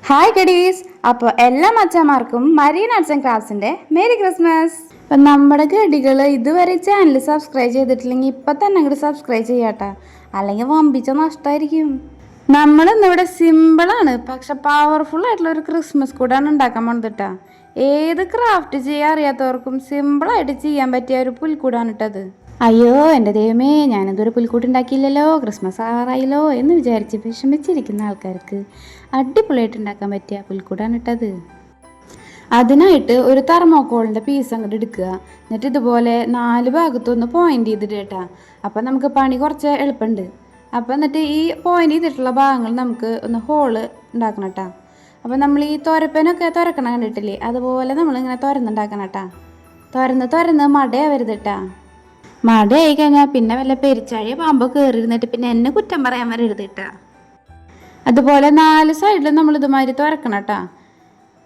Hi ഗഡീസ്. അപ്പോൾ എല്ലാ അച്ഛന്മാർക്കും മരീൻ ആർട്സ് ആൻഡ് ക്രാഫ്റ്റ്സിൻ്റെ മേരി ക്രിസ്മസ്. അപ്പം നമ്മുടെ ഗഡികൾ ഇതുവരെ ചാനൽ സബ്സ്ക്രൈബ് ചെയ്തിട്ടില്ലെങ്കിൽ ഇപ്പം തന്നെ അങ്ങോട്ട് സബ്സ്ക്രൈബ് ചെയ്യാട്ടോ, അല്ലെങ്കിൽ വമ്പിച്ച നഷ്ടമായിരിക്കും. നമ്മളിന്നിവിടെ സിമ്പിളാണ് പക്ഷെ പവർഫുൾ ആയിട്ടുള്ള ഒരു ക്രിസ്മസ് കൂടാണ് ഉണ്ടാക്കാൻ പോകുന്നത്. ഏത് ക്രാഫ്റ്റ് ചെയ്യാൻ അറിയാത്തവർക്കും സിമ്പിളായിട്ട് ചെയ്യാൻ പറ്റിയ ഒരു പുൽക്കൂടാണ് ഇട്ടത്. അയ്യോ എൻ്റെ ദൈവമേ, ഞാനിതൊരു പുൽക്കൂട്ട് ഉണ്ടാക്കിയില്ലല്ലോ, ക്രിസ്മസ് ആറായില്ലോ എന്ന് വിചാരിച്ച് വിഷമിച്ചിരിക്കുന്ന ആൾക്കാർക്ക് അടിപൊളിയായിട്ട് ഉണ്ടാക്കാൻ പറ്റിയ പുൽക്കൂടാണ് ഇട്ടത്. അതിനായിട്ട് ഒരു തെർമോക്കോളിൻ്റെ പീസ് അങ്ങോട്ട് എടുക്കുക. എന്നിട്ട് ഇതുപോലെ 4 ഭാഗത്തൊന്ന് പോയിൻ്റ് ചെയ്തിട്ട് കേട്ടാ. അപ്പം നമുക്ക് പണി കുറച്ച് എളുപ്പമുണ്ട്. അപ്പം എന്നിട്ട് ഈ പോയിൻ്റ് ചെയ്തിട്ടുള്ള ഭാഗങ്ങൾ നമുക്ക് ഒന്ന് ഹോള് ഉണ്ടാക്കണം കേട്ടാ. അപ്പം നമ്മൾ ഈ തുരപ്പനൊക്കെ തുറക്കണം കണ്ടിട്ടില്ലേ, അതുപോലെ നമ്മളിങ്ങനെ തുരന്നുണ്ടാക്കണം കേട്ടാ. തുരന്ന് മടയാവരുത് കേട്ടാ. മടയായി കഴിഞ്ഞാൽ പിന്നെ വല്ല പെരിച്ചാഴി പാമ്പ് കയറിയിരുന്നിട്ട് പിന്നെ എന്നെ കുറ്റം പറയാൻ വരരുത് കേട്ടാ. അതുപോലെ 4 സൈഡിലും നമ്മൾ ഇതുമാതിരി തുറക്കണം കേട്ടാ.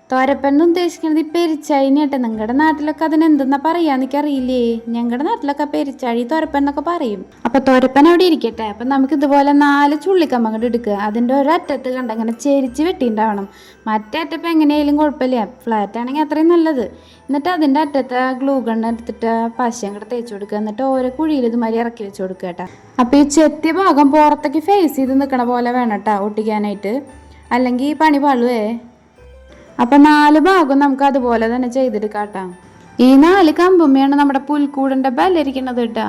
തുരപ്പെന്ന് ഉദ്ദേശിക്കുന്നത് ഈ പെരിച്ചാഴിനെ കേട്ടോ. നിങ്ങളുടെ നാട്ടിലൊക്കെ അതിനെന്തെന്നാ പറയാന്ന് എനിക്കറിയില്ലേ. ഞങ്ങളുടെ നാട്ടിലൊക്കെ പെരിച്ചാഴി തുരപ്പൻ എന്നൊക്കെ പറയും. അപ്പൊ തുരപ്പൻ അവിടെ ഇരിക്കട്ടെ. അപ്പൊ നമുക്ക് ഇതുപോലെ 4 ചുള്ളിക്കമ്പം അങ്ങോട്ട് എടുക്കുക. അതിൻ്റെ ഒരറ്റത്ത് കണ്ട അങ്ങനെ ചെരിച്ച് വെട്ടിണ്ടാവണം. മറ്റേ അറ്റപ്പം എങ്ങനെയായാലും കുഴപ്പമില്ല, ഫ്ലാറ്റ് ആണെങ്കിൽ അത്രയും നല്ലത്. എന്നിട്ട് അതിൻ്റെ അറ്റത്ത് ഗ്ലൂ ഗണ്ണ് എടുത്തിട്ട് പശ അങ്ങോട്ട് തേച്ച് കൊടുക്കുക. എന്നിട്ട് ഓരോ കുഴിയിൽ ഇതുമാതിരി ഇറക്കി വെച്ച് കൊടുക്കുക കേട്ടോ. അപ്പോൾ ഈ ചെത്തിയ ഭാഗം പുറത്തേക്ക് ഫേസ് ചെയ്ത് നിൽക്കണ പോലെ വേണം കേട്ടോ ഒട്ടിക്കാനായിട്ട്, അല്ലെങ്കിൽ പണി പാളുവേ. അപ്പം 4 ഭാഗം നമുക്ക് അതുപോലെ തന്നെ ചെയ്തെടുക്കാം കേട്ടോ. ഈ 4 കമ്പുമ്മയാണ് നമ്മുടെ പുൽക്കൂടിൻ്റെ ബല്ലിരിക്കുന്നത് കേട്ടോ.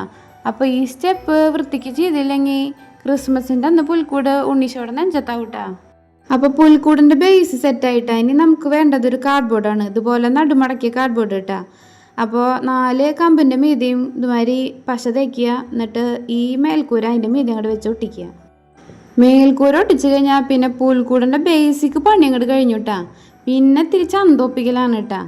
അപ്പോൾ ഈ സ്റ്റെപ്പ് വൃത്തിക്ക് ചെയ്തില്ലെങ്കിൽ ക്രിസ്മസിൻ്റെ അന്ന് പുൽക്കൂട് ഉണ്ണീശോടെ നെഞ്ചത്താവും കേട്ടോ. അപ്പോൾ പുൽക്കൂടിൻ്റെ ബേസ് സെറ്റായിട്ടാ. ഇനി നമുക്ക് വേണ്ടതൊരു കാർഡ്ബോർഡാണ്. ഇതുപോലെ നടുമടക്കിയ കാർഡ്ബോർഡ് കേട്ടോ. അപ്പോൾ 4 കമ്പിൻ്റെ മീതിയും ഇതുമാതിരി പശ തേക്കുക. എന്നിട്ട് ഈ മേൽക്കൂര അതിൻ്റെ മീതി അങ്ങോട്ട് വെച്ച് ഒട്ടിക്കുക. മേൽക്കൂര ഒട്ടിച്ച് കഴിഞ്ഞാൽ പിന്നെ പുൽക്കൂടിൻ്റെ ബേസിക് പണി അങ്ങോട്ട് കഴിഞ്ഞു കേട്ടോ. പിന്നെ തിരിച്ച് അന്തോപ്പിക്കലാണ് കേട്ടോ.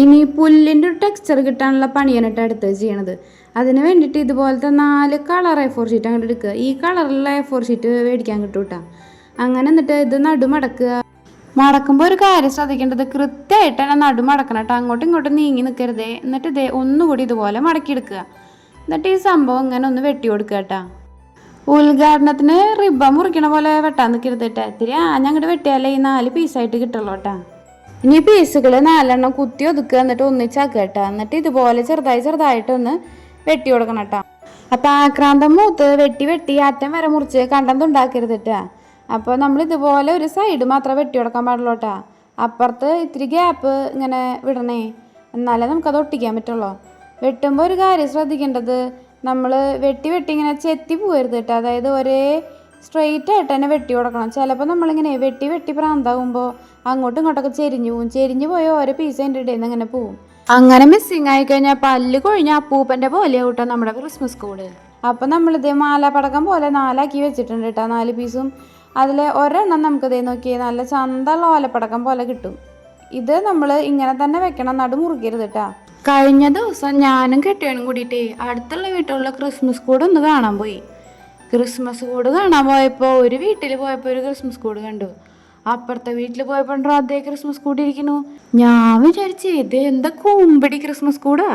ഇനി പുല്ലിൻ്റെ ഒരു ടെക്സ്ചർ കിട്ടാനുള്ള പണിയാണ് കേട്ടോ അടുത്ത് ചെയ്യണത്. അതിന് വേണ്ടിയിട്ട് ഇതുപോലത്തെ 4 കളർ A4 ഷീറ്റ് അങ്ങോട്ട് എടുക്കുക. ഈ കളറുള്ള A4 ഷീറ്റ് മേടിക്കാൻ കിട്ടും കേട്ടോ. അങ്ങനെ എന്നിട്ട് ഇത് നടുമടക്കുക. മടക്കുമ്പോൾ ഒരു കാര്യം ശ്രദ്ധിക്കേണ്ടത്, കൃത്യമായിട്ട് തന്നെ നടുമടക്കണം കേട്ടോ. അങ്ങോട്ടും ഇങ്ങോട്ടും നീങ്ങി നിൽക്കരുതേ. എന്നിട്ട് ഇതേ ഒന്നുകൂടി ഇതുപോലെ മടക്കിയെടുക്കുക. എന്നിട്ട് ഈ സംഭവം ഇങ്ങനെ ഒന്ന് വെട്ടി കൊടുക്കുക കേട്ടോ. ഉദ്ഘാടനത്തിന് റിബൺ മുറിക്കണ പോലെ വെട്ടാൻ നിൽക്കരുത് കേട്ടോ. ഇത്തിരി അങ്ങോട്ട് വെട്ടിയാലേ ഈ 4 പീസായിട്ട് കിട്ടുള്ളൂ കേട്ടോ. ഇനി പീസുകൾ 4 കുത്തി ഒതുക്കുക. എന്നിട്ട് ഒന്നിച്ചാക്കുക കേട്ടോ. എന്നിട്ട് ഇതുപോലെ ചെറുതായിട്ടൊന്ന് വെട്ടി കൊടുക്കണം കേട്ടോ. അപ്പം ആക്രാന്തം മൂത്ത് വെട്ടി അറ്റം വരെ മുറിച്ച് കണ്ടന്തുണ്ടാക്കരുത് കേട്ടോ. അപ്പോൾ നമ്മൾ ഇതുപോലെ ഒരു സൈഡ് മാത്രമേ വെട്ടി കൊടുക്കാൻ പാടുള്ളൂ കേട്ടോ. അപ്പുറത്ത് ഇത്തിരി ഗ്യാപ്പ് ഇങ്ങനെ വിടണേ, എന്നാലേ നമുക്കത് ഒട്ടിക്കാൻ പറ്റുള്ളൂ. വെട്ടുമ്പോൾ ഒരു കാര്യം ശ്രദ്ധിക്കേണ്ടത്, നമ്മൾ വെട്ടി ഇങ്ങനെ ചെത്തി പോകരുത് കേട്ടോ. അതായത് ഒരേ സ്ട്രെയിറ്റ് ആയിട്ട് തന്നെ വെട്ടി കൊടുക്കണം. ചിലപ്പോൾ നമ്മളിങ്ങനെ വെട്ടി പ്രാന്താകുമ്പോൾ അങ്ങോട്ടും ഇങ്ങോട്ടൊക്കെ ചെരിഞ്ഞു പോയി ഓരോ പീസ് അതിൻ്റെ ഇടയിൽ നിന്ന് ഇങ്ങനെ പോവും. അങ്ങനെ മിസ്സിങ് ആയിക്കഴിഞ്ഞാൽ പല്ല് കൊഴിഞ്ഞ അപ്പൂപ്പൻ്റെ പോലെ കേട്ടോ നമ്മുടെ ക്രിസ്മസ് കൂട്. അപ്പം നമ്മളിതേ മാലപ്പടക്കം പോലെ 4 ആക്കി വെച്ചിട്ടുണ്ട് കേട്ടോ. 4 പീസും അതിൽ ഒരെണ്ണം നമുക്കിതേ നോക്കിയാൽ നല്ല ചന്തള്ള ഓലപ്പടക്കം പോലെ കിട്ടും. ഇത് നമ്മൾ ഇങ്ങനെ തന്നെ വെക്കണം, മുറിക്കരുത് കേട്ടോ. കഴിഞ്ഞ ദിവസം ഞാനും കെട്ടിയവനും കൂടിയിട്ടേ അടുത്തുള്ള വീട്ടിലുള്ള ക്രിസ്മസ് കൂട് ഒന്ന് കാണാൻ പോയി. ക്രിസ്മസ് കൂട് കാണാൻ പോയപ്പോൾ ഒരു വീട്ടിൽ പോയപ്പോൾ ഒരു ക്രിസ്മസ് കൂട് കണ്ടു. അപ്പുറത്തെ വീട്ടിൽ പോയപ്പോൾ അതേ ക്രിസ്മസ് കൂട് ഇരിക്കുന്നു. ഞാൻ വിചാരിച്ചേ ഇത് എന്താ കുമ്പടി ക്രിസ്മസ് കൂടാ.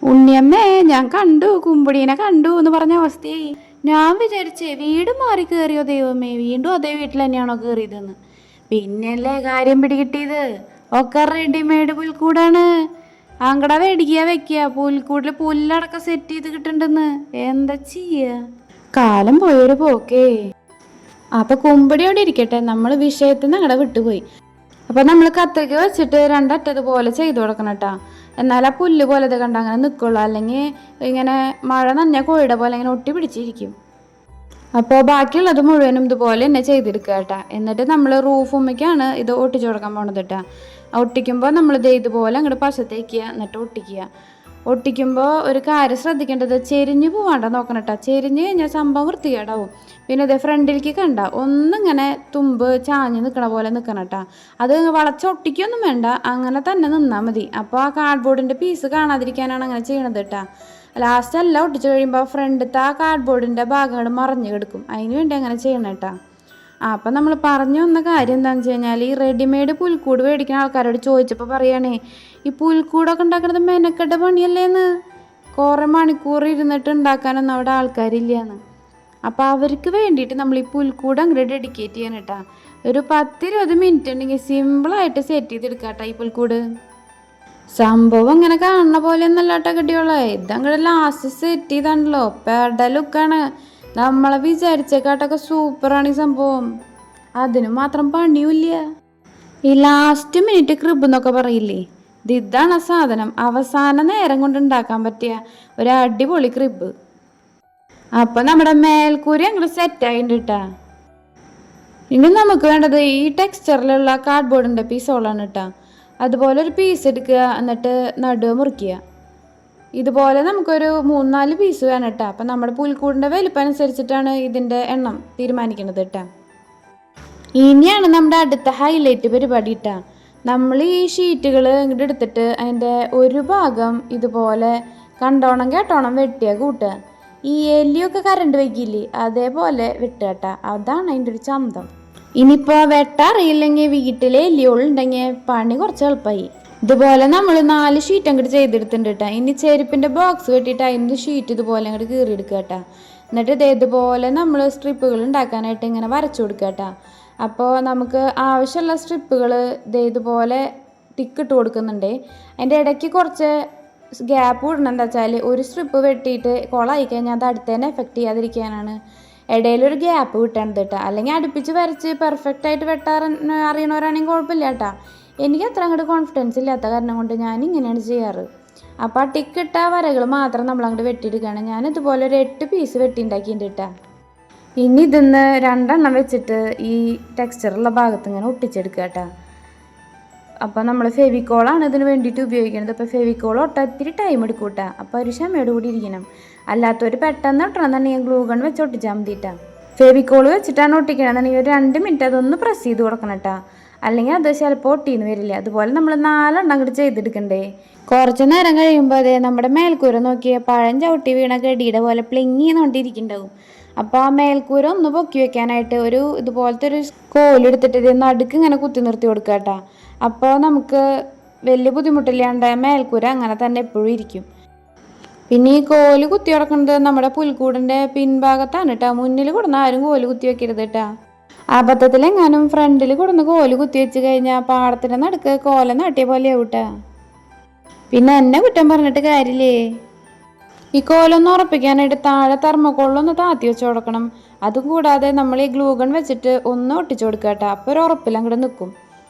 ഉണ്ണിയമ്മേ ഞാൻ കണ്ടു, കുമ്പടീനെ കണ്ടു എന്ന് പറഞ്ഞ അവസ്ഥയായി. ഞാൻ വിചാരിച്ചേ വീട് മാറി കയറിയോ ദൈവമേ, വീണ്ടും അതേ വീട്ടിൽ തന്നെയാണോ കയറിയതെന്ന്. പിന്നെയല്ലേ കാര്യം പിടികിട്ടിയത്, ഒക്കെ റെഡിമെയ്ഡ് പുൽക്കൂടാണ്. അങ്ങട മേടിക്കുക വെക്കുക, പുൽക്കൂടിൽ പുല്ലടക്കം സെറ്റ് ചെയ്ത് കിട്ടുന്നുണ്ടെന്ന്. എന്താ ചെയ്യുക, കാലം പോയൊരു പോക്കേ. അപ്പൊ കുമ്പടി അവിടെ ഇരിക്കട്ടെ, നമ്മൾ വിഷയത്തിൽ നിന്ന് അങ്ങടെ വിട്ടുപോയി. അപ്പൊ നമ്മൾ കത്രിക വെച്ചിട്ട് 2 അറ്റതുപോലെ ചെയ്തു കൊടുക്കണം കേട്ടോ. എന്നാൽ ആ പുല്ല് പോലെ ഇത് കണ്ട അങ്ങനെ നിൽക്കുള്ളൂ. അല്ലെങ്കിൽ ഇങ്ങനെ മഴ നനഞ്ഞ കോഴിയുടെ പോലെ ഇങ്ങനെ ഒട്ടി പിടിച്ചിരിക്കും. അപ്പോൾ ബാക്കിയുള്ളത് മുഴുവനും ഇതുപോലെ തന്നെ ചെയ്തെടുക്കുക കേട്ടോ. എന്നിട്ട് നമ്മൾ റൂഫുമ്മയ്ക്കാണ് ഇത് ഒട്ടിച്ചു കൊടുക്കാൻ പോണത് കേട്ടോ. ഒട്ടിക്കുമ്പോൾ നമ്മളിത് ഇതുപോലെ അങ്ങോട്ട് പശ തേക്കുക, എന്നിട്ട് ഒട്ടിക്കുമ്പോൾ ഒരു കാര്യം ശ്രദ്ധിക്കേണ്ടത്, ചെരിഞ്ഞു പോവാണ്ട നോക്കണം കേട്ടോ. ചെരിഞ്ഞ് കഴിഞ്ഞാൽ സംഭവം വൃത്തികേടാവും. പിന്നെ ഇതേ ഫ്രണ്ടിലേക്ക് കണ്ട ഒന്നിങ്ങനെ തുമ്പ് ചാഞ്ഞ് നിൽക്കണ പോലെ നിൽക്കണം കേട്ടോ. അത് വളച്ചൊട്ടിക്കൊന്നും വേണ്ട, അങ്ങനെ തന്നെ നിന്നാൽ മതി. അപ്പോൾ ആ കാർഡ്ബോർഡിൻ്റെ പീസ് കാണാതിരിക്കാനാണ് അങ്ങനെ ചെയ്യണത് കേട്ടോ. ലാസ്റ്റ് എല്ലാം ഒട്ടിച്ച് കഴിയുമ്പോൾ ഫ്രണ്ടിലത്തെ ആ കാർഡ്ബോർഡിൻ്റെ ഭാഗങ്ങൾ മറിഞ്ഞ് കിടക്കും. അതിന് വേണ്ടി അങ്ങനെ ചെയ്യണം കേട്ടോ. അപ്പം നമ്മൾ പറഞ്ഞു വന്ന കാര്യം എന്താണെന്ന് വെച്ച് കഴിഞ്ഞാൽ, ഈ റെഡിമെയ്ഡ് പുൽക്കൂട് മേടിക്കുന്ന ആൾക്കാരോട് ചോദിച്ചപ്പോൾ പറയുകയാണേ, ഈ പുൽക്കൂടൊക്കെ ഉണ്ടാക്കുന്നത് മെനക്കെട്ട പണിയല്ലേന്ന്, കുറേ മണിക്കൂർ ഇരുന്നിട്ട് ഉണ്ടാക്കാനൊന്നും അവിടെ ആൾക്കാരില്ലയെന്ന്. അപ്പോൾ അവർക്ക് വേണ്ടിയിട്ട് നമ്മൾ ഈ പുൽക്കൂട് അങ്ങോട്ട് ഡെഡിക്കേറ്റ് ചെയ്യണം കേട്ടോ. ഒരു 10-20 മിനിറ്റ് ഉണ്ടെങ്കിൽ സിമ്പിളായിട്ട് സെറ്റ് ചെയ്തെടുക്കാം ഈ പുൽക്കൂട്. സംഭവം അങ്ങനെ കാണുന്ന പോലെ ഒന്നല്ലാട്ട കിട്ടിയോളെ, ഇതങ്ങടെ ലാസ്റ്റ് സെറ്റ് ചെയ്താണല്ലോ. പെട ലുക്കാണ്. നമ്മളെ വിചാരിച്ചേക്കാട്ടൊക്കെ സൂപ്പറാണ് ഈ സംഭവം. അതിന് മാത്രം പണിയുമില്ല. ഈ ലാസ്റ്റ് മിനിറ്റ് ക്രിബ് എന്നൊക്കെ പറയില്ലേ, ഇതാണ് സാധനം. അവസാന നേരം കൊണ്ട് ഉണ്ടാക്കാൻ പറ്റിയ ഒരു അടിപൊളി ക്രിബ്. അപ്പൊ നമ്മുടെ മേൽക്കൂരി അങ്ങോട്ട് സെറ്റായിട്ടുണ്ട് കേട്ടാ. ഇനി നമുക്ക് വേണ്ടത് ഈ ടെക്സ്ചറിലുള്ള കാർഡ്ബോർഡിന്റെ പീസോളാണ് കേട്ടാ. അതുപോലെ ഒരു പീസ് എടുക്കുക, എന്നിട്ട് നടുവ് മുറിക്കുക. ഇതുപോലെ നമുക്കൊരു 3-4 പീസ് വേണം കേട്ടോ. അപ്പം നമ്മുടെ പുൽക്കൂടിൻ്റെ വലിപ്പം അനുസരിച്ചിട്ടാണ് ഇതിൻ്റെ എണ്ണം തീരുമാനിക്കുന്നത് കേട്ടോ. ഇനിയാണ് നമ്മുടെ അടുത്ത ഹൈലൈറ്റ് പരിപാടി കേട്ടോ. നമ്മൾ ഈ ഷീറ്റുകൾ ഇങ്ങോട്ട് എടുത്തിട്ട് അതിൻ്റെ ഒരു ഭാഗം ഇതുപോലെ കണ്ടോണം കേട്ടോണം വെട്ടിയ കൂട്ടുക. ഈ എല്ലിയൊക്കെ കറണ്ട് വയ്ക്കില്ലേ, അതേപോലെ വെട്ടുക കേട്ടോ. അതാണ് അതിൻ്റെ ഒരു ചന്തം. ഇനിയിപ്പോൾ വെട്ടറിയില്ലെങ്കിൽ വീട്ടിലെ എല്ലിയോളുണ്ടെങ്കിൽ പണി കുറച്ച് എളുപ്പമായി. ഇതുപോലെ നമ്മൾ 4 ഷീറ്റ് അങ്ങോട്ട് ചെയ്തെടുത്തിട്ടുണ്ട് കേട്ടോ. ഇനി ചെരുപ്പിൻ്റെ ബോക്സ് വെട്ടിയിട്ട് അതിൻ്റെ ഷീറ്റ് ഇതുപോലെ അങ്ങോട്ട് കീറിയെടുക്കുക കേട്ടോ. എന്നിട്ട് ഇതുപോലെ നമ്മൾ സ്ട്രിപ്പുകൾ ഉണ്ടാക്കാനായിട്ട് ഇങ്ങനെ വരച്ചു കൊടുക്കുക കേട്ടോ. അപ്പോൾ നമുക്ക് ആവശ്യമുള്ള സ്ട്രിപ്പുകൾ ഇതുപോലെ ടിക്കിട്ട് കൊടുക്കുന്നുണ്ട്. അതിൻ്റെ ഇടയ്ക്ക് കുറച്ച് ഗ്യാപ്പ് ഇടണം. എന്താ വെച്ചാൽ ഒരു സ്ട്രിപ്പ് വെട്ടിയിട്ട് കുളമായി കഴിഞ്ഞാൽ അത് അടുത്തന്നെ എഫക്റ്റ് ചെയ്യാതിരിക്കാനാണ് ഇടയിലൊരു ഗ്യാപ്പ് കിട്ടേണ്ടത് കേട്ടോ. അല്ലെങ്കിൽ അടുപ്പിച്ച് വരച്ച് പെർഫെക്റ്റ് ആയിട്ട് അറിയണവരാണെങ്കിൽ കുഴപ്പമില്ല കേട്ടോ. എനിക്ക് അത്ര അങ്ങോട്ട് കോൺഫിഡൻസ് ഇല്ലാത്ത കാരണം കൊണ്ട് ഞാൻ ഇങ്ങനെയാണ് ചെയ്യാറ്. അപ്പോൾ ആ ടിക്കിട്ട വരകൾ മാത്രം നമ്മൾ അങ്ങോട്ട് വെട്ടിയെടുക്കുകയാണ്. ഞാൻ ഇതുപോലെ ഒരു 8 പീസ് വെട്ടിയുണ്ടാക്കിയിട്ടുണ്ട് കേട്ടോ. ഇനി ഇതിന്ന് 2 എണ്ണം വെച്ചിട്ട് ഈ ടെക്സ്ചറുള്ള ഭാഗത്ത് ഇങ്ങനെ ഒട്ടിച്ചെടുക്കുക കേട്ടോ. അപ്പോൾ നമ്മൾ ഫെവിക്കോളാണ് ഇതിന് വേണ്ടിയിട്ട് ഉപയോഗിക്കുന്നത്. ഇപ്പോൾ ഫെവിക്കോൾ ഒട്ടാൻ ഇത്തിരി ടൈം എടുക്കും കേട്ടോ. അപ്പോൾ ഒരു ക്ഷമയോട് കൂടി ഇരിക്കണം. അല്ലാത്തൊരു പെട്ടെന്ന് ഒട്ടണമെന്നുണ്ടെങ്കിൽ ഗ്ലൂ ഗൺ വെച്ച് ഒട്ടിച്ചാൽ മതിയിട്ടാണ്. ഫെവിക്കോൾ വെച്ചിട്ടാണ് ഒട്ടിക്കണമെന്നുണ്ടെങ്കിൽ ഒരു 2 മിനിറ്റ് അതൊന്ന് പ്രസ് ചെയ്ത് കൊടുക്കണം കേട്ടോ. അല്ലെങ്കിൽ അത് ചിലപ്പോൾ ഒട്ടിന്ന് വരില്ല. അതുപോലെ നമ്മൾ 4 എണ്ണം അങ്ങോട്ട് ചെയ്തെടുക്കണ്ടേ. കുറച്ച് നേരം കഴിയുമ്പോൾ അതേ നമ്മുടെ മേൽക്കൂര നോക്കിയാൽ പഴം ചവിട്ടി വീണ ഗടിയുടെ പോലെ പ്ലിങ്ങി നോണ്ടിരിക്കുന്നുണ്ടാവും. അപ്പോൾ ആ മേൽക്കൂര ഒന്ന് പൊക്കി വെക്കാനായിട്ട് ഇതുപോലത്തെ ഒരു കോലെടുത്തിട്ട് ഇത് നടുക്ക് ഇങ്ങനെ കുത്തി നിർത്തി കൊടുക്കുക കേട്ടോ. അപ്പോൾ നമുക്ക് വലിയ ബുദ്ധിമുട്ടില്ലാണ്ട് മേൽക്കൂര അങ്ങനെ തന്നെ എപ്പോഴും ഇരിക്കും. പിന്നെ ഈ കോല് കുത്തി കിടക്കുന്നത് നമ്മുടെ പുൽക്കൂടിൻ്റെ പിൻഭാഗത്താണ് കേട്ടോ. മുന്നിൽ കൊടുന്ന ആരും കോല് കുത്തി വെക്കരുത് കേട്ടോ. അബദ്ധത്തിലെങ്ങാനും ഫ്രണ്ടിൽ കൊടുന്ന് കോല് കുത്തി വെച്ച് കഴിഞ്ഞാൽ പാടത്തിൻ്റെ നടുക്ക് കോല നാട്ടിയ പോലെയാവും കേട്ടോ. പിന്നെ എന്നെ കുറ്റം പറഞ്ഞിട്ട് കാര്യമില്ലേ. ഈ കോലൊന്ന് ഉറപ്പിക്കാനായിട്ട് താഴെ തെർമോക്കോളിലൊന്ന് താത്തി വെച്ച് കൊടുക്കണം. അതുകൂടാതെ നമ്മൾ ഈ ഗ്ലൂഗൺ വെച്ചിട്ട് ഒന്ന് ഒട്ടിച്ചു കൊടുക്കുക കേട്ടോ. അപ്പോൾ ഒരു ഉറപ്പിൽ അങ്ങോട്ട് നിൽക്കും.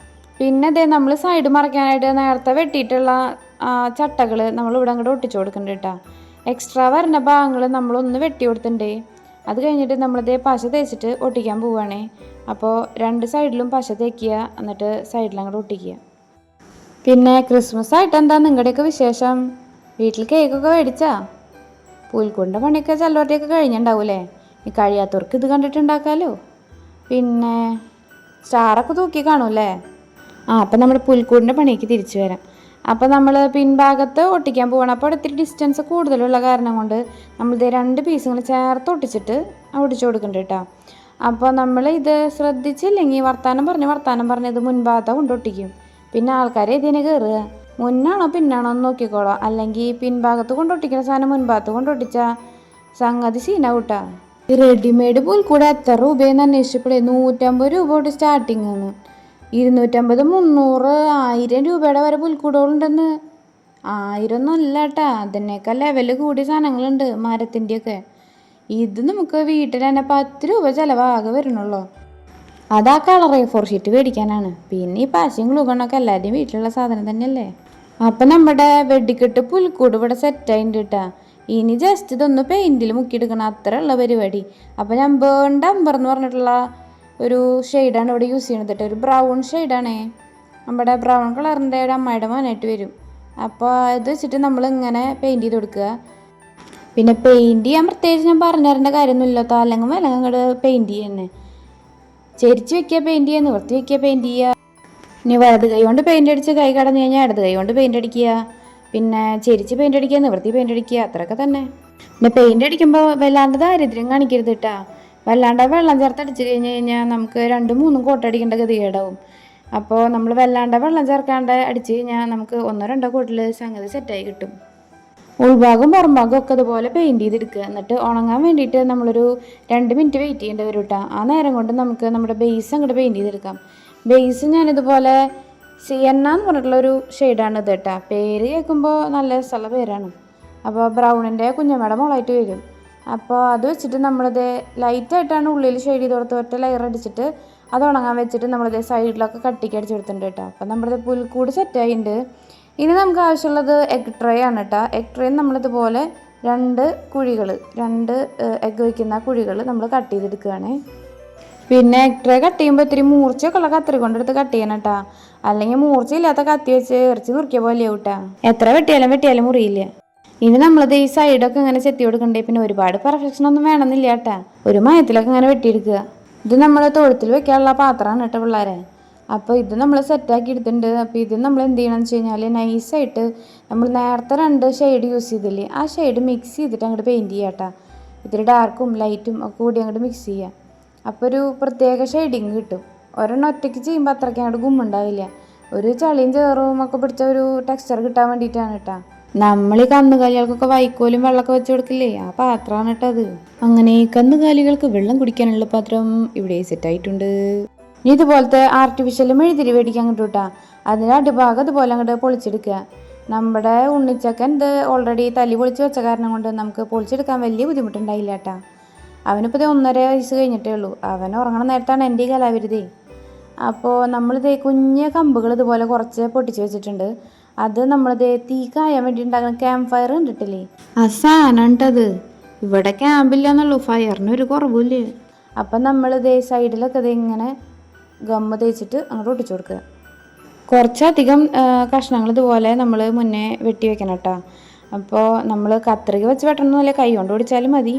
പിന്നെ നമ്മൾ സൈഡ് മറയ്ക്കാനായിട്ട് നേരത്തെ വെട്ടിയിട്ടുള്ള ചട്ടകൾ നമ്മളിവിടെ അങ്ങോട്ട് ഒട്ടിച്ചു കൊടുക്കുന്നുണ്ട് കേട്ടോ. എക്സ്ട്രാ വരുന്ന ഭാഗങ്ങൾ നമ്മളൊന്ന് വെട്ടി കൊടുത്തിട്ടുണ്ടേ. അത് കഴിഞ്ഞിട്ട് പശ തേച്ചിട്ട് ഒട്ടിക്കാൻ പോവുകയാണേ. അപ്പോൾ 2 സൈഡിലും പശ തേക്കുക, എന്നിട്ട് സൈഡിൽ അങ്ങോട്ട് ഒട്ടിക്കുക. പിന്നെ ക്രിസ്മസ് ആയിട്ട് എന്താ നിങ്ങളുടെയൊക്കെ വിശേഷം? വീട്ടിൽ കേക്കൊക്കെ മേടിച്ചാ? പുൽക്കൂടിൻ്റെ പണിയൊക്കെ ചിലവരുടെയൊക്കെ കഴിഞ്ഞിട്ടുണ്ടാവൂലേ. ഈ കഴിയാത്തവർക്ക് ഇത് കണ്ടിട്ടുണ്ടാക്കാമല്ലോ. പിന്നെ സ്റ്റാറൊക്കെ തൂക്കി കാണൂല്ലേ. അപ്പം നമ്മുടെ പുൽക്കൂടിൻ്റെ പണിക്ക് തിരിച്ചു വരാം. അപ്പോൾ നമ്മൾ പിൻഭാഗത്ത് ഒട്ടിക്കാൻ പോകണം. അപ്പോൾ അവിടെ ഇത്തിരി ഡിസ്റ്റൻസ് കൂടുതലുള്ള കാരണം കൊണ്ട് നമ്മളിത് 2 പീസ് ഇങ്ങനെ ചേർത്ത് ഒട്ടിച്ചിട്ട് ഒട്ടിച്ചു കൊടുക്കുന്നുണ്ട് കേട്ടോ. അപ്പോൾ നമ്മൾ ഇത് ശ്രദ്ധിച്ചില്ലെങ്കിൽ വർത്താനം പറഞ്ഞ് ഇത് മുൻഭാഗത്ത് കൊണ്ടൊട്ടിക്കും. പിന്നെ ആൾക്കാരെ ഇതിനെ കയറുക. മുന്നാണോ പിന്നാണോ എന്ന് നോക്കിക്കോളോ. അല്ലെങ്കിൽ പിൻഭാഗത്ത് കൊണ്ടൊട്ടിക്കുന്ന സാധനം മുൻഭാഗത്ത് കൊണ്ടൊട്ടിച്ചാൽ സംഗതി സീനാവും കേട്ടോ. ഈ റെഡിമെയ്ഡ് പുൽക്കൂടെ എത്ര രൂപയെന്ന് അന്വേഷിച്ചപ്പോഴേ 150 രൂപ തൊട്ട് സ്റ്റാർട്ടിങ് ആണ്. 250, 300, 1000 രൂപയുടെ വരെ പുൽക്കൂടുകളുണ്ടെന്ന്. 1000 ഒന്നുമല്ല കേട്ടാ, അതിനേക്കാൾ ലെവല് കൂടിയ സാധനങ്ങളുണ്ട് മരത്തിൻ്റെയൊക്കെ. ഇത് നമുക്ക് വീട്ടിൽ തന്നെ 10 രൂപ ചിലവാകെ വരണുള്ളൂ. അത് ആ കളർ A4 ഷീറ്റ് മേടിക്കാനാണ്. പിന്നെ ഈ പശയും ഗ്ലൂഗണ്ണൊക്കെ എല്ലാവരുടെയും വീട്ടിലുള്ള സാധനം തന്നെയല്ലേ. അപ്പം നമ്മുടെ വെടിക്കെട്ട് പുൽക്കൂട് ഇവിടെ സെറ്റായിട്ടുണ്ട് കേട്ടാ. ഇനി ജസ്റ്റ് ഇതൊന്ന് പെയിൻറ്റിൽ മുക്കിയെടുക്കണം, അത്ര ഉള്ള പരിപാടി. അപ്പം ഞാൻ ബേൺഡ് അമ്പർ എന്ന് പറഞ്ഞിട്ടുള്ള ഒരു ഷെയ്ഡാണ് ഇവിടെ യൂസ് ചെയ്യണത് കേട്ടോ. ഒരു ബ്രൗൺ ഷെയ്ഡാണേ. നമ്മുടെ ബ്രൗൺ കളറിൻ്റെ ഒരു അമ്മയുടെ മോനായിട്ട് വരും. അപ്പോൾ ഇത് വെച്ചിട്ട് നമ്മളിങ്ങനെ പെയിൻറ്റ് ചെയ്ത് കൊടുക്കുക. പിന്നെ പെയിൻറ്റ് ചെയ്യാൻ പ്രത്യേകിച്ച് ഞാൻ പറഞ്ഞു തരേണ്ട കാര്യമൊന്നുമില്ല. അല്ലെങ്കിൽ അങ്ങോട്ട് പെയിൻറ്റ് ചെയ്യുന്നത് ചെരിച്ച് വെക്കുക, പെയിൻറ്റ് ചെയ്യുക, നിവർത്തി വെക്കുക, പെയിൻറ്റ് ചെയ്യുക. ഇനി വലത് കൈ കൊണ്ട് പെയിൻ്റ് അടിച്ച് കൈ കടന്നു കഴിഞ്ഞാൽ ഇടത് കൈ കൊണ്ട് പെയിൻ്റ് അടിക്കുക. പിന്നെ ചെരിച്ച് പെയിൻ്റ് അടിക്കുക, നിവർത്തി പെയിൻ്റ് അടിക്കുക, അത്രയൊക്കെ തന്നെ. പിന്നെ പെയിൻ്റ് അടിക്കുമ്പോൾ വല്ലാണ്ട് ദാരിദ്ര്യം കാണിക്കരുത് കേട്ടോ. വല്ലാണ്ട് വെള്ളം ചേർത്ത് അടിച്ച് കഴിഞ്ഞാൽ നമുക്ക് 2-3 കോട്ടടിക്കേണ്ട ഗതികേടാവും. അപ്പോൾ നമ്മൾ വല്ലാണ്ട് വെള്ളം ചേർക്കാണ്ട് അടിച്ച് കഴിഞ്ഞാൽ നമുക്ക് 1-2 കോട്ടിൽ സംഗതി സെറ്റായി കിട്ടും. ഉൾഭാഗം പുറംഭാഗം ഒക്കെ അതുപോലെ പെയിൻറ് ചെയ്തെടുക്കുക. എന്നിട്ട് ഉണങ്ങാൻ വേണ്ടിയിട്ട് നമ്മളൊരു 2 മിനിറ്റ് വെയിറ്റ് ചെയ്യേണ്ടി വരും കേട്ടോ. ആ നേരം കൊണ്ട് നമുക്ക് നമ്മുടെ ബേസ് അങ്ങോട്ട് പെയിൻറ് ചെയ്തെടുക്കാം. ബേസ് ഞാനിതുപോലെ സിയന്ന എന്ന് പറഞ്ഞിട്ടുള്ളൊരു ഷെയ്ഡാണ് ഇത് കേട്ടോ. പേര് കേൾക്കുമ്പോൾ നല്ല രസമുള്ള പേരാണ്. അപ്പോൾ ബ്രൗണിൻ്റെ കുഞ്ഞമ്മയുടെ മോളായിട്ട് വരും. അപ്പോൾ അത് വെച്ചിട്ട് നമ്മളിത് ലൈറ്റായിട്ടാണ് ഉള്ളിൽ ഷെയ്ഡ് ചെയ്ത് കൊടുത്ത് ഒറ്റ ലെയർ അടിച്ചിട്ട് അത് ഉണങ്ങാൻ വെച്ചിട്ട് നമ്മളിത് സൈഡിലൊക്കെ കട്ടിക്ക് അടിച്ച് കൊടുത്തിട്ടുണ്ട് കേട്ടോ. അപ്പോൾ നമ്മുടെ പുൽക്കൂട് സെറ്റായിട്ടുണ്ട്. ഇനി നമുക്ക് ആവശ്യമുള്ളത് എഗ് ട്രേ ആണ് കേട്ടോ. എഗ് ട്രേ നമ്മളിതുപോലെ 2 കുഴികൾ, 2 എഗ് വയ്ക്കുന്ന കുഴികൾ നമ്മൾ കട്ട് ചെയ്തെടുക്കുകയാണ്. പിന്നെ എഗ് ട്രേ കട്ട് ചെയ്യുമ്പോൾ ഇത്തിരി മൂർച്ചയൊക്കെ ഉള്ള കത്തിരി കൊണ്ടെടുത്ത് കട്ട് ചെയ്യണം കേട്ടോ. അല്ലെങ്കിൽ മൂർച്ചയില്ലാത്ത കത്തി വെച്ച് ഇറച്ചി നുറുക്കിയ പോലെ കേട്ടോ. എത്ര വെട്ടിയാലും മുറിയില്ല. ഇനി നമ്മളത് ഈ സൈഡൊക്കെ ഇങ്ങനെ ചെത്തി കൊടുക്കണ്ടേ. പിന്നെ ഒരുപാട് പെർഫെക്ഷൻ ഒന്നും വേണമെന്നില്ല കേട്ടാ. ഒരു മയത്തിലൊക്കെ ഇങ്ങനെ വെട്ടിയെടുക്കുക. ഇത് നമ്മൾ തൊഴുത്തിൽ വെക്കാനുള്ള പാത്രമാണ് കേട്ടോ പിള്ളേരെ. അപ്പോൾ ഇത് നമ്മൾ സെറ്റാക്കി എടുത്തിട്ടുണ്ട്. അപ്പോൾ ഇത് നമ്മൾ എന്ത് ചെയ്യണമെന്ന് വെച്ച് കഴിഞ്ഞാൽ നൈസായിട്ട് നമ്മൾ നേരത്തെ 2 ഷെയ്ഡ് യൂസ് ചെയ്തില്ലേ, ആ ഷെയ്ഡ് മിക്സ് ചെയ്തിട്ട് അങ്ങോട്ട് പെയിൻറ്റ് ചെയ്യുക കേട്ടോ. ഇത്തിരി ഡാർക്കും ലൈറ്റും ഒക്കെ കൂടി അങ്ങോട്ട് മിക്സ് ചെയ്യുക. അപ്പോൾ ഒരു പ്രത്യേക ഷെയ്ഡിങ് കിട്ടും. ഒരെണ്ണം ഒറ്റയ്ക്ക് ചെയ്യുമ്പോൾ അത്രയ്ക്ക് അങ്ങോട്ട് ഗുമ്മുണ്ടാവില്ല. ഒരു ചളിയും ചേറും ഒക്കെ പിടിച്ച ഒരു ടെക്സ്ചർ കിട്ടാൻ വേണ്ടിയിട്ടാണ് കേട്ടോ. നമ്മൾ ഈ കന്നുകാലികൾക്കൊക്കെ വൈക്കോലും വെള്ളമൊക്കെ വെച്ച് കൊടുക്കില്ലേ, ആ പാത്രമാണ് കേട്ടത്. അങ്ങനെ കന്നുകാലികൾക്ക് വെള്ളം കുടിക്കാനുള്ള പാത്രം ഇവിടെ സെറ്റായിട്ടുണ്ട്. ഇനി ഇതുപോലത്തെ ആർട്ടിഫിഷ്യൽ മെഴുതിരി മേടിക്കാൻ കിട്ടൂട്ടാ. അതിൻ്റെ അടിഭാഗം അതുപോലെ അങ്ങോട്ട് പൊളിച്ചെടുക്കുക. നമ്മുടെ ഉണ്ണിച്ചക്കൻ ഇത് ഓൾറെഡി തല്ലി പൊളിച്ച് വെച്ച കാരണം കൊണ്ട് നമുക്ക് പൊളിച്ചെടുക്കാൻ വലിയ ബുദ്ധിമുട്ടുണ്ടായില്ല കേട്ടാ. അവനിപ്പോൾ ഇത് 1.5 വയസ്സ് കഴിഞ്ഞിട്ടേ ഉള്ളൂ. അവൻ ഉറങ്ങണ നേരത്താണ് എൻ്റെ ഈ കലാവിരുതി. അപ്പോൾ നമ്മളിത് കുഞ്ഞ് കമ്പുകൾ ഇതുപോലെ കുറച്ച് പൊട്ടിച്ച് വെച്ചിട്ടുണ്ട്. അത് നമ്മളിത് തീ കായാൻ വേണ്ടി ഉണ്ടാക്കുന്ന ക്യാമ്പ് ഫയർ കണ്ടിട്ടില്ലേ, ആ സാധനം ഉണ്ടത്. ഇവിടെ ക്യാമ്പില്ല എന്നുള്ളൂ, ഫയറിന് ഒരു കുറവില്ലേ. അപ്പം നമ്മളിത് സൈഡിലൊക്കെ ഇത് ഇങ്ങനെ ഗമ്മ് തേച്ചിട്ട് അങ്ങോട്ട് ഒട്ടിച്ചു കൊടുക്കുക. കുറച്ചധികം കഷ്ണങ്ങൾ ഇതുപോലെ നമ്മൾ മുന്നേ വെട്ടി വെക്കണം കേട്ടോ. അപ്പോൾ നമ്മൾ കത്രിക വെച്ച് വെട്ടണമെന്നല്ല, കൈ കൊണ്ട് ഒടിച്ചാലും മതി.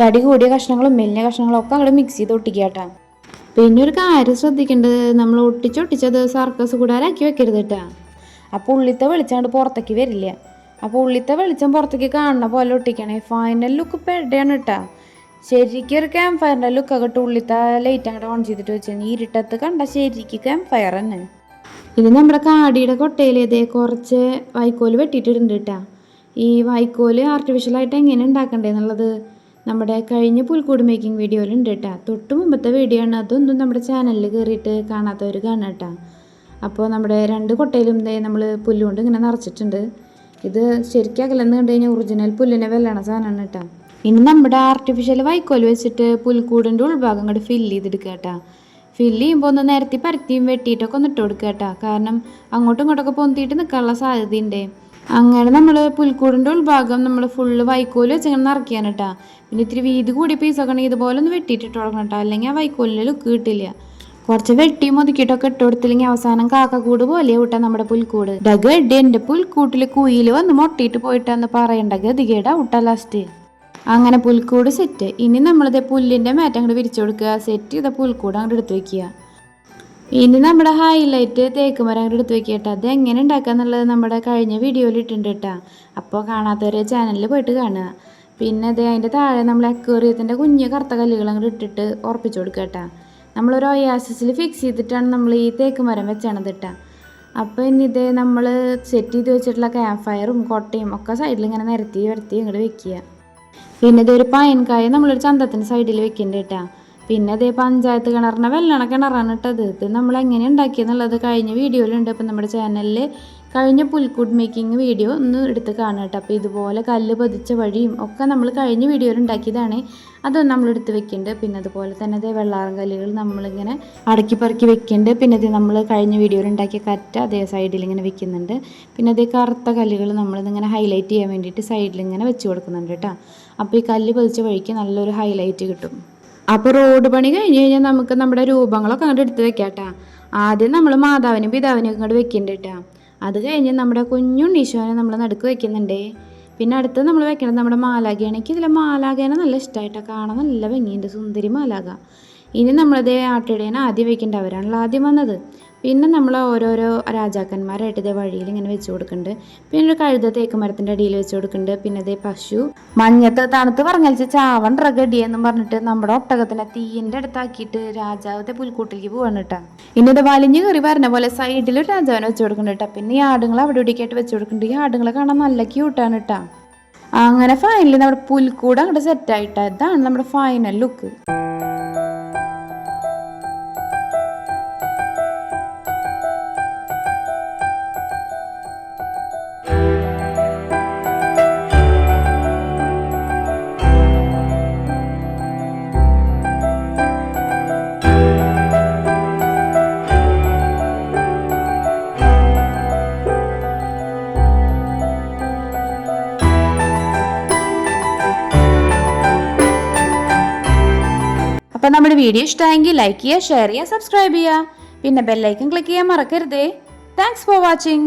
തടി കൂടിയ കഷ്ണങ്ങളും മെല്ലിയ കഷ്ണങ്ങളും ഒക്കെ അങ്ങോട്ട് മിക്സ് ചെയ്ത് ഒട്ടിക്കുക കേട്ടോ. പിന്നെ ഒരു കാര്യം ശ്രദ്ധിക്കേണ്ടത്, നമ്മൾ ഒട്ടിച്ചത് സർക്കസ് കൂടാരാക്കി വെക്കരുത് കേട്ടോ. അപ്പോൾ ഉള്ളിത്തെ വെളിച്ചം അങ്ങോട്ട് പുറത്തേക്ക് വരില്ല. അപ്പോൾ ഉള്ളിത്തെ വെളിച്ചം പുറത്തേക്ക് കാണുന്ന പോലെ ഒട്ടിക്കണേ. ഫൈനൽ ലുക്ക് ഇപ്പോൾ എവിടെയാണ് കേട്ടോ. ശരിക്കും ഒരു ക്യാമ്പ് ഫയറിൻ്റെ ലുക്കൊക്കെ ഇട്ട് ഉള്ളിത്തെ ലൈറ്റ് അങ്ങോട്ട് ഓൺ ചെയ്തിട്ട് വെച്ച് കഴിഞ്ഞാൽ ഇരുട്ടത്ത് കണ്ട ശരിക്കും ക്യാമ്പ് ഫയർ തന്നെ. ഇത് നമ്മുടെ കാടിയുടെ കൊട്ടയിലേതേ കുറച്ച് വൈക്കോല് വെട്ടിയിട്ടിട്ടുണ്ട് കേട്ടോ. ഈ വൈക്കോല് ആർട്ടിഫിഷ്യലായിട്ട് എങ്ങനെ ഉണ്ടാക്കണ്ടേന്നുള്ളത് നമ്മുടെ കഴിഞ്ഞ പുൽക്കൂട് മേക്കിംഗ് വീഡിയോയിലുണ്ട് കേട്ടോ. തൊട്ട് മുമ്പത്തെ വീഡിയോ ആണ്. അതൊന്നും നമ്മുടെ ചാനലിൽ കയറിയിട്ട് കാണാത്തവർ കാണാം കേട്ടോ. അപ്പോൾ നമ്മുടെ 2 കൊട്ടയിലും നമ്മൾ പുല്ലുകൊണ്ട് ഇങ്ങനെ നിറച്ചിട്ടുണ്ട്. ഇത് ശരിക്കും അകലെന്ന് കണ്ടു കഴിഞ്ഞാൽ ഒറിജിനൽ പുല്ലിനെ വെല്ലണ സാധനമാണ് കേട്ടോ. ഇനി നമ്മുടെ ആർട്ടിഫിഷ്യൽ വൈക്കോൽ വെച്ചിട്ട് പുൽക്കൂടിൻ്റെ ഉൾഭാഗം അങ്ങോട്ട് ഫില്ല് ചെയ്തെടുക്കുക കേട്ടോ. ഫില്ല് ചെയ്യുമ്പോൾ ഒന്ന് നിരത്തി പരത്തിയും വെട്ടിയിട്ടൊക്കെ ഒന്ന് ഇട്ട് കൊടുക്കുക കേട്ടോ. കാരണം അങ്ങോട്ടും ഇങ്ങോട്ടൊക്കെ പൊന്തിയിട്ട് നിൽക്കാനുള്ള സാധ്യതയുണ്ട്. അങ്ങനെ നമ്മൾ പുൽക്കൂടിൻ്റെ ഉൾഭാഗം നമ്മൾ ഫുള്ള് വൈക്കോൽ വെച്ച് ഇങ്ങനെ നിറയ്ക്കാണ് കേട്ടോ. പിന്നെ ഇത്തിരി വീതി കൂടി പീസൊക്കെ ആണെങ്കിൽ ഇതുപോലെ ഒന്ന് വെട്ടിയിട്ടിട്ട് കൊടുക്കണം കേട്ടോ. അല്ലെങ്കിൽ ആ വൈക്കോലിൻ്റെ ലുക്ക് കിട്ടില്ല. കുറച്ച് വെട്ടിയും ഒതുക്കിയിട്ടൊക്കെ ഇട്ട് കൊടുത്തില്ലെങ്കിൽ അവസാനം കാക്കക്കൂട് പോലെ വിട്ടാ നമ്മുടെ പുൽക്കൂട്. ഡഗഡി എൻ്റെ പുൽക്കൂട്ടിൽ കുയിൽ വന്ന് മൊട്ടിയിട്ട് പോയിട്ടാന്ന് പറയണ്ട ഗതികേടാ ഔട്ടാ ലാസ്റ്റ്. അങ്ങനെ പുൽക്കൂട് സെറ്റ്. ഇനി നമ്മളിത് പുല്ലിൻ്റെ മേറ്റം അങ്ങോട്ട് വിരിച്ചു കൊടുക്കുക. സെറ്റ് ചെയ്ത പുൽക്കൂട് അങ്ങോട്ട് എടുത്ത് വെക്കുക. ഇനി നമ്മുടെ ഹൈലൈറ്റ് തേക്ക് മരം അങ്ങോട്ട് എടുത്ത് വെക്കുക കേട്ടോ. അത് എങ്ങനെ ഉണ്ടാക്കുക എന്നുള്ളത് നമ്മുടെ കഴിഞ്ഞ വീഡിയോയിൽ ഇട്ടിട്ടുണ്ട് കേട്ടോ. അപ്പോൾ കാണാത്തവരെ ചാനലിൽ പോയിട്ട് കാണുക. പിന്നെ അത് അതിൻ്റെ താഴെ നമ്മൾ അക്വേറിയത്തിൻ്റെ കുഞ്ഞ് കറുത്ത കല്ലുകൾ അങ്ങോട്ട് ഇട്ടിട്ട് ഉറപ്പിച്ചു കൊടുക്കുക കേട്ടോ. നമ്മളൊരു ഒയാസിസിൽ ഫിക്സ് ചെയ്തിട്ടാണ് നമ്മൾ ഈ തേക്ക് മരം വെച്ചാണത് കേട്ടോ. അപ്പോൾ ഇനി ഇത് നമ്മൾ സെറ്റ് ചെയ്ത് വെച്ചിട്ടുള്ള ക്യാമ്പ് ഫയറും കൊട്ടയും ഒക്കെ സൈഡിൽ ഇങ്ങനെ നിരത്തി ഇങ്ങോട്ട് വെക്കുക. പിന്നെ ഇതൊരു പയൻകായ നമ്മളൊരു ചന്തത്തിൻ്റെ സൈഡിൽ വെക്കേണ്ട കേട്ടോ. പിന്നെ അതേ പഞ്ചായത്ത് കിണറിനെ വെല്ലണ കിണറാണ് ഇട്ടത്. ഇത് നമ്മൾ എങ്ങനെ ഉണ്ടാക്കിയെന്നുള്ളത് കഴിഞ്ഞ വീഡിയോയിലുണ്ട്. അപ്പം നമ്മുടെ ചാനലിൽ കഴിഞ്ഞ പുൽക്കൂട് മേക്കിംഗ് വീഡിയോ ഒന്ന് എടുത്ത് കാണുക കേട്ടോ. അപ്പോൾ ഇതുപോലെ കല്ല് പതിച്ച വഴിയും ഒക്കെ നമ്മൾ കഴിഞ്ഞ വീഡിയോയിൽ ഉണ്ടാക്കിയതാണ്. അതൊന്നും നമ്മൾ എടുത്ത് വെക്കുന്നുണ്ട്. പിന്നെ അതുപോലെ തന്നെ അതേ വെള്ളാരം കല്ലുകൾ നമ്മളിങ്ങനെ അടക്കി പറക്കി വെക്കുന്നുണ്ട്. പിന്നെ അത് നമ്മൾ കഴിഞ്ഞ വീഡിയോയിൽ ഉണ്ടാക്കിയ കറ്റ അതേ സൈഡിൽ ഇങ്ങനെ വെക്കുന്നുണ്ട്. പിന്നെ അതേ കറുത്ത കല്ലുകൾ നമ്മളിതിങ്ങനെ ഹൈലൈറ്റ് ചെയ്യാൻ വേണ്ടിയിട്ട് സൈഡിൽ ഇങ്ങനെ വെച്ച് കൊടുക്കുന്നുണ്ട് കേട്ടോ. അപ്പോൾ ഈ കല്ല് പതിച്ച വഴിക്ക് നല്ലൊരു ഹൈലൈറ്റ് കിട്ടും. അപ്പോൾ റോഡ് പണി കഴിഞ്ഞ് കഴിഞ്ഞാൽ നമുക്ക് നമ്മുടെ രൂപങ്ങളൊക്കെ അങ്ങോട്ട് എടുത്ത് വെക്കാം കേട്ടോ. ആദ്യം നമ്മൾ മാതാവിനും പിതാവിനും അങ്ങോട്ട് വെക്കുന്നുണ്ട് കേട്ടോ. അത് കഴിഞ്ഞ് നമ്മുടെ കുഞ്ഞുണ്ണീശോനെ നമ്മൾ നടുക്ക് വെക്കുന്നുണ്ട്. പിന്നെ അടുത്ത് നമ്മൾ വെക്കുന്നത് നമ്മുടെ മാലാഖയാണ്. എനിക്ക് ഇതിലെ മാലാഖേനെ നല്ല ഇഷ്ടമായിട്ടാണ്. കാണാൻ നല്ല ഭംഗിയുണ്ട്, സുന്ദരി മാലാഖ. ഇനി നമ്മളതേ ആട്ടിടേനെ ആദ്യം വെക്കേണ്ട, അവരാണല്ലോ ആദ്യം വന്നത്. പിന്നെ നമ്മൾ ഓരോരോ രാജാക്കന്മാരായിട്ട് ഇതേ വഴിയിൽ ഇങ്ങനെ വെച്ച് കൊടുക്കുന്നുണ്ട്. പിന്നെ ഒരു കഴുത തേക്ക് മരത്തിൻ്റെ അടിയിൽ വെച്ച് കൊടുക്കുന്നുണ്ട്. പിന്നെ അതേ പശു മഞ്ഞത്ത് തണുത്ത് പറഞ്ഞലിച്ച് ചാവൻ റഗഡിയെന്നും പറഞ്ഞിട്ട് നമ്മുടെ ഒട്ടകത്തിനെ തീയിൻ്റെ അടുത്താക്കിയിട്ട് രാജാവത്തെ പുൽക്കൂട്ടിലേക്ക് പോവാണ് കേട്ടോ. ഇനി ഇത് വലിഞ്ഞ് കയറി വരുന്ന പോലെ സൈഡിൽ ഒരു രാജാവിനെ വെച്ച് കൊടുക്കുന്നുണ്ട് കേട്ടോ. പിന്നെ ഈ ആടുങ്ങൾ അവിടെ ഇവിടേക്കായിട്ട് വെച്ച് കൊടുക്കുന്നുണ്ട്. ഈ ആടുകളെ കാണാൻ നല്ല ക്യൂട്ടാണ് കേട്ടോ. അങ്ങനെ ഫൈനലി നമ്മുടെ പുൽക്കൂട് അങ്ങോട്ട് സെറ്റായിട്ടാ. ഇതാണ് നമ്മുടെ ഫൈനൽ ലുക്ക്. അപ്പം നമ്മുടെ വീഡിയോ ഇഷ്ടമായെങ്കിൽ ലൈക്ക് ചെയ്യുക, ഷെയർ ചെയ്യുക, സബ്സ്ക്രൈബ് ചെയ്യുക. പിന്നെ ബെല്ലൈക്കൺ ക്ലിക്ക് ചെയ്യാൻ മറക്കരുതേ. Thanks for watching.